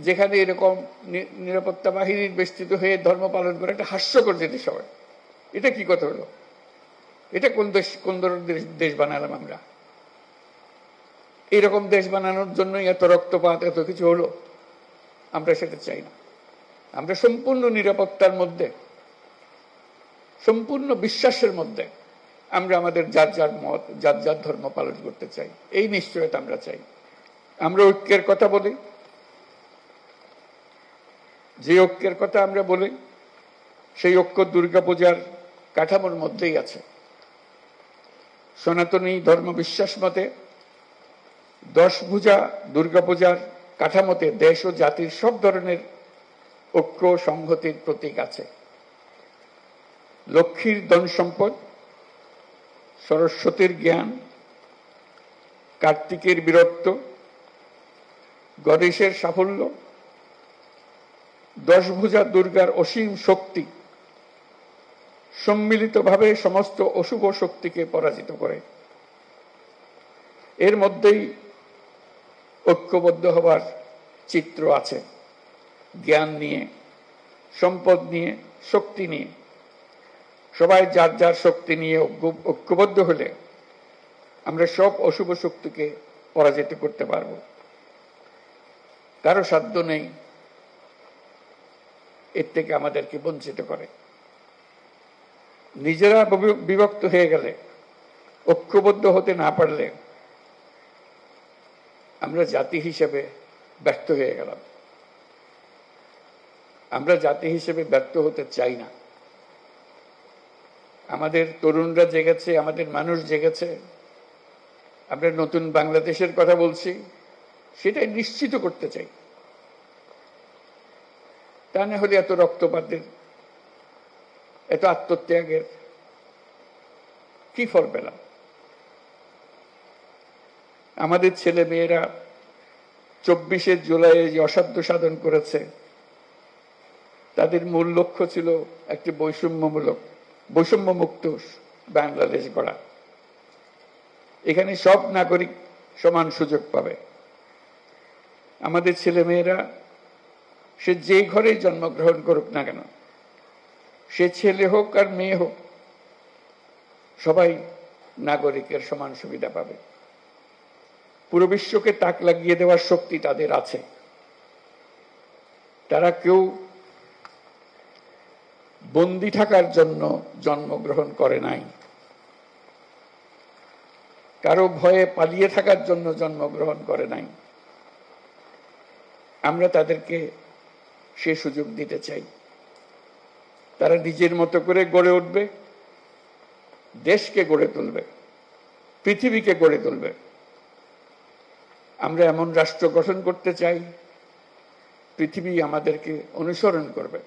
যেখানে এরকম নিরাপত্তা বাহিনীর বেষ্টিত হয়ে ধর্ম পালন করে একটা হাস্যকর জিনিস হয়। এটা কি কথা হলো? এটা কোন ধরনের দেশ বানালাম আমরা? এরকম দেশ বানানোর জন্যই এত রক্তপাত, এত কিছু হলো? আমরা সেটা চাই না। আমরা সম্পূর্ণ নিরাপত্তার মধ্যে, সম্পূর্ণ বিশ্বাসের মধ্যে আমরা আমাদের যার যার মত, যার যার ধর্ম পালন করতে চাই। এই নিশ্চয়তা আমরা চাই। আমরা ঐক্যের কথা বলি, যে ঐক্যের কথা আমরা বলি সেই ঐক্য দুর্গাপূজার কাঠামোর মধ্যেই আছে। সনাতনী ধর্ম বিশ্বাস মতে 10 ভুজা দুর্গাপূজার কাঠামোতে দেশ ও জাতির সব ধরনের ঐক্য সংহতির প্রতীক আছে। লক্ষ্মীর ধন সম্পদ, সরস্বতীর জ্ঞান, কার্তিকের বীরত্ব, গণেশের সাফল্য, 10 ভুজা দুর্গার অসীম শক্তি সম্মিলিতভাবে সমস্ত অশুভ শক্তিকে পরাজিত করে। এর মধ্যেই ঐক্যবদ্ধ হবার চিত্র আছে। জ্ঞান নিয়ে, সম্পদ নিয়ে, শক্তি নিয়ে সবাই যার যার শক্তি নিয়ে ঐক্যবদ্ধ হলে আমরা সব অশুভ শক্তিকে পরাজিত করতে পারব। কারো সাধ্য নেই এর থেকে আমাদেরকে বঞ্চিত করে। নিজেরা বিভক্ত হয়ে গেলে, ঐক্যবদ্ধ হতে না পারলে আমরা জাতি হিসেবে ব্যর্থ হয়ে গেলাম। আমরা জাতি হিসেবে ব্যর্থ হতে চাই না। আমাদের তরুণরা জেগেছে, আমাদের মানুষ জেগেছে। আমরা নতুন বাংলাদেশের কথা বলছি, সেটাই নিশ্চিত করতে চাই। তা না হলে এত রক্তপাতের, এত আত্মত্যাগের কি ফল পেলাম? আমাদের ছেলে মেয়েরা 24শে জুলাই যে অসাধ্য সাধন করেছে, তাদের মূল লক্ষ্য ছিল একটি বৈষম্যমুক্ত বাংলাদেশ গড়া। এখানে সব নাগরিক সমান সুযোগ পাবে। আমাদের ছেলে মেয়েরা সে যে ঘরে জন্মগ্রহণ করুক না কেন, সে ছেলে হোক আর মেয়ে হোক, সবাই নাগরিকের সমান সুবিধা পাবে। পুরো বিশ্বকে তাক লাগিয়ে দেওয়ার শক্তি তাদের আছে। তারা কেউ বন্দী থাকার জন্য জন্মগ্রহণ করে নাই, কারো ভয়ে পালিয়ে থাকার জন্য জন্মগ্রহণ করে নাই। আমরা তাদেরকে সে সুযোগ দিতে চাই। তারা নিজের মতো করে গড়ে উঠবে, দেশকে গড়ে তুলবে, পৃথিবীকে গড়ে তুলবে। আমরা এমন রাষ্ট্র গঠন করতে চাই, পৃথিবী আমাদেরকে অনুসরণ করবে।